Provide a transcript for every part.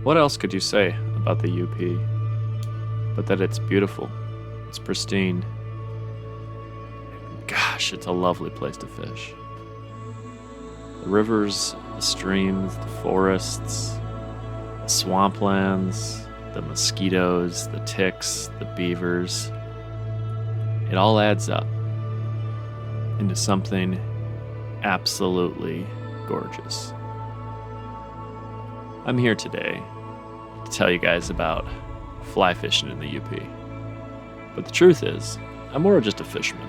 What else could you say about the UP? But that it's beautiful, it's pristine. Gosh, it's a lovely place to fish. The rivers, the streams, the forests, the swamplands, the mosquitoes, the ticks, the beavers. It all adds up into something absolutely gorgeous. I'm here today to tell you guys about fly fishing in the UP. But the truth is, I'm more just a fisherman.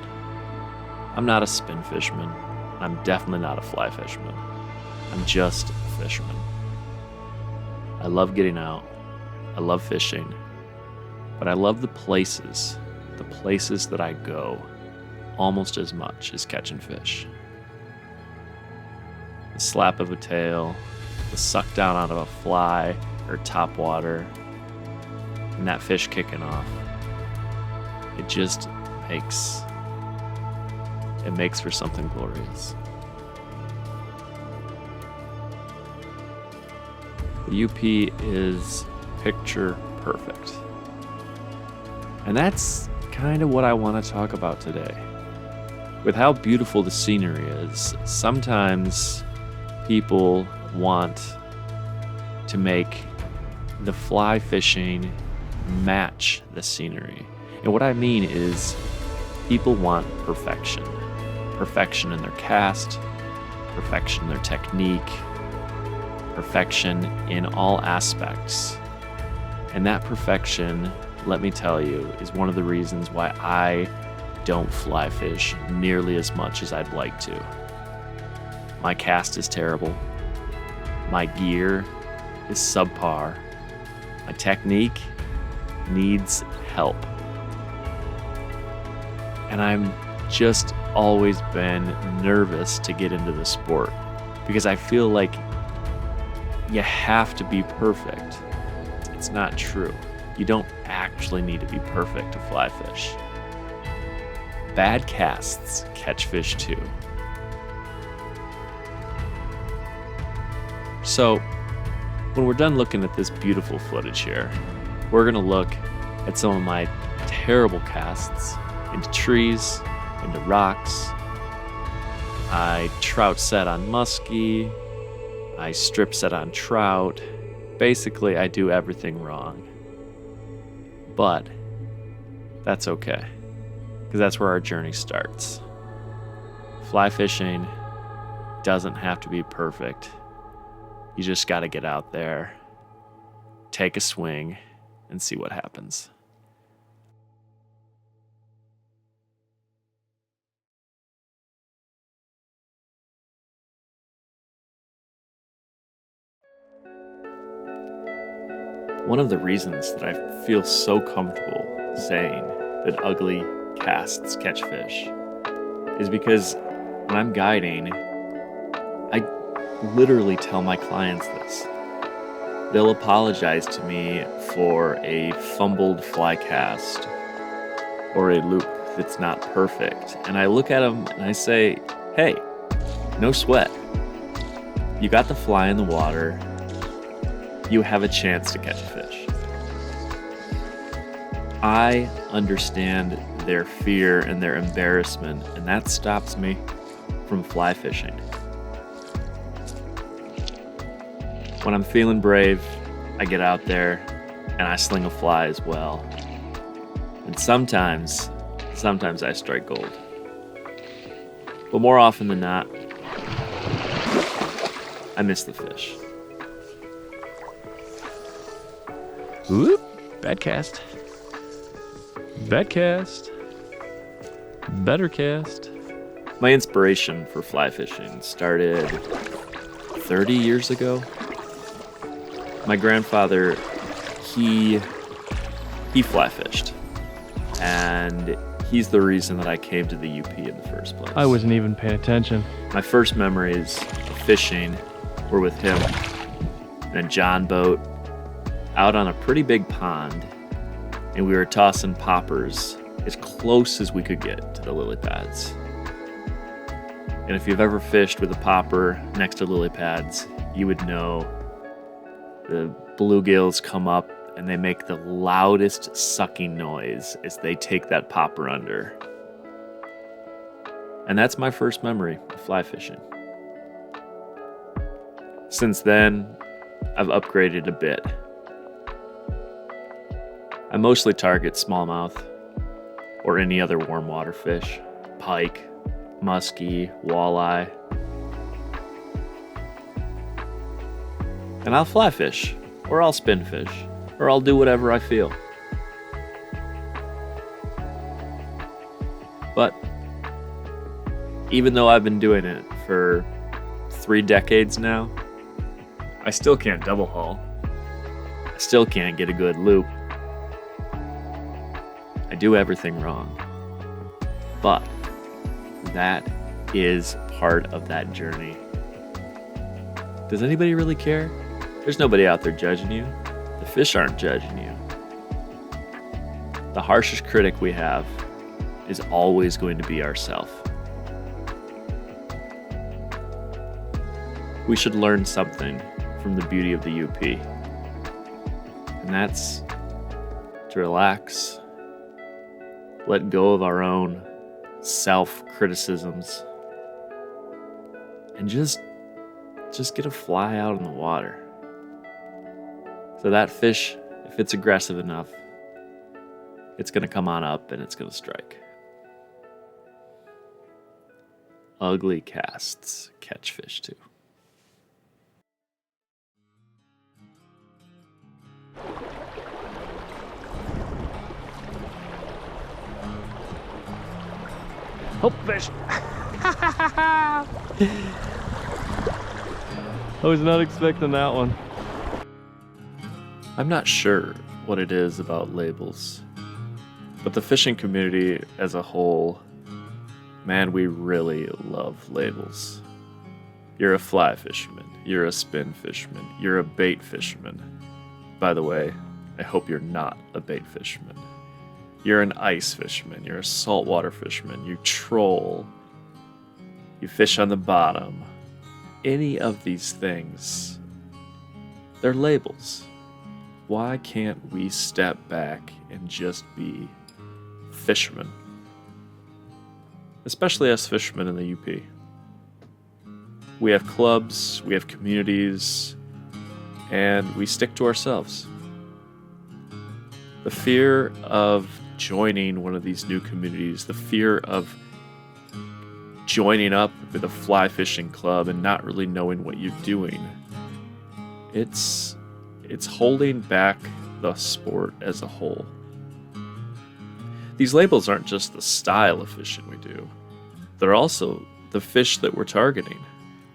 I'm not a spin fisherman. I'm definitely not a fly fisherman. I'm just a fisherman. I love getting out. I love fishing. But I love the places that I go almost as much as catching fish. The slap of a tail, the suck down out of a fly or top water, and that fish kicking off. It just makes for something glorious. The UP is picture perfect. And that's kind of what I want to talk about today. With how beautiful the scenery is, sometimes people want to make the fly fishing match the scenery. And what I mean is people want perfection. Perfection in their cast, perfection in their technique, perfection in all aspects. And that perfection, let me tell you, is one of the reasons why I don't fly fish nearly as much as I'd like to. My cast is terrible. My gear is subpar. My technique needs help. And I'm just always been nervous to get into the sport because I feel like you have to be perfect. It's not true. You don't actually need to be perfect to fly fish. Bad casts catch fish too. So, when we're done looking at this beautiful footage here, we're gonna look at some of my terrible casts into trees, into rocks. I trout set on muskie. I strip set on trout. Basically, I do everything wrong. But that's okay, because that's where our journey starts. Fly fishing doesn't have to be perfect. You just got to get out there, take a swing, and see what happens. One of the reasons that I feel so comfortable saying that ugly casts catch fish is because when I'm guiding, I literally tell my clients this. They'll apologize to me for a fumbled fly cast or a loop that's not perfect. And I look at them and I say, hey, no sweat. You got the fly in the water. You have a chance to catch a fish. I understand their fear and their embarrassment, and that stops me from fly fishing. When I'm feeling brave, I get out there and I sling a fly as well. And sometimes I strike gold. But more often than not, I miss the fish. Whoop, bad cast. Bad cast. Better cast. My inspiration for fly fishing started 30 years ago. My grandfather, he fly fished. And he's the reason that I came to the UP in the first place. I wasn't even paying attention. My first memories of fishing were with him in a john boat out on a pretty big pond, and we were tossing poppers as close as we could get to the lily pads. And if you've ever fished with a popper next to lily pads, you would know the bluegills come up and they make the loudest sucking noise as they take that popper under. And that's my first memory of fly fishing. Since then, I've upgraded a bit. I mostly target smallmouth or any other warm water fish, pike, muskie, walleye. And I'll fly fish, or I'll spin fish, or I'll do whatever I feel. But even though I've been doing it for 3 decades now, I still can't double haul. I still can't get a good loop. I do everything wrong. But that is part of that journey. Does anybody really care? There's nobody out there judging you. The fish aren't judging you. The harshest critic we have is always going to be ourselves. We should learn something from the beauty of the UP. And that's to relax, let go of our own self-criticisms, and just get a fly out in the water. So that fish, if it's aggressive enough, it's going to come on up and it's going to strike. Ugly casts catch fish too. Hope fish. I was not expecting that one. I'm not sure what it is about labels, but the fishing community as a whole, man, we really love labels. You're a fly fisherman, you're a spin fisherman, you're a bait fisherman. By the way, I hope you're not a bait fisherman. You're an ice fisherman, you're a saltwater fisherman, you troll, you fish on the bottom. Any of these things, they're labels. Why can't we step back and just be fishermen? Especially us fishermen in the UP. We have clubs, we have communities, and we stick to ourselves. The fear of joining one of these new communities, the fear of joining up with a fly fishing club and not really knowing what you're doing, it's holding back the sport as a whole. These labels aren't just the style of fishing we do, they're also the fish that we're targeting.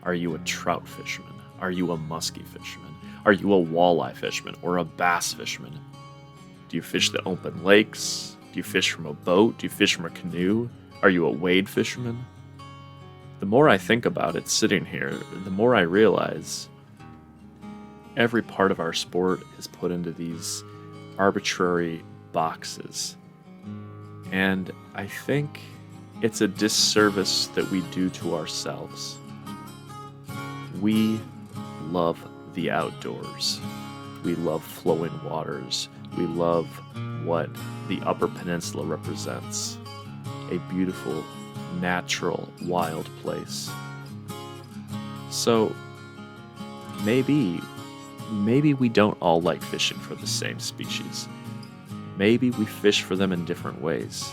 Are you a trout fisherman? Are you a muskie fisherman? Are you a walleye fisherman or a bass fisherman? Do you fish the open lakes? Do you fish from a boat? Do you fish from a canoe? Are you a wade fisherman? The more I think about it sitting here, the more I realize every part of our sport is put into these arbitrary boxes. And I think it's a disservice that we do to ourselves. We love the outdoors. We love flowing waters. We love what the Upper Peninsula represents. A beautiful, natural, wild place. So maybe we don't all like fishing for the same species. Maybe we fish for them in different ways.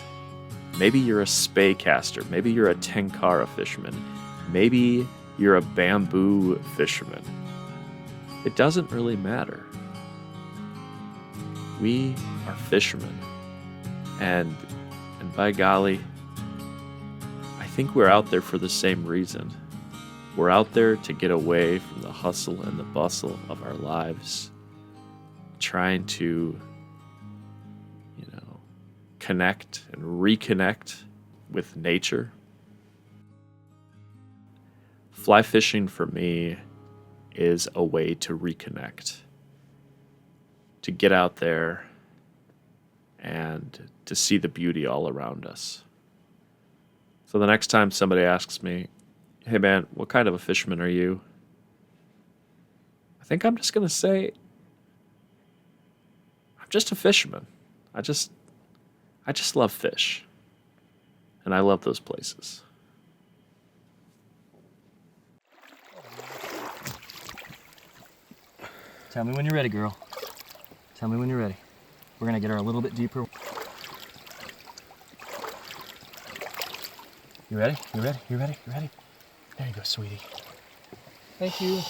Maybe you're a spey caster. Maybe you're a tenkara fisherman. Maybe you're a bamboo fisherman. It doesn't really matter. We are fishermen. And by golly, I think we're out there for the same reason. We're out there to get away from the hustle and the bustle of our lives, trying to, connect and reconnect with nature. Fly fishing for me is a way to reconnect, to get out there and to see the beauty all around us. So the next time somebody asks me, hey man, what kind of a fisherman are you? I think I'm just going to say, just a fisherman. I just love fish. And I love those places. Tell me when you're ready, girl. Tell me when you're ready. We're gonna get her a little bit deeper. You ready? You ready? You ready? You ready? There you go, sweetie. Thank you.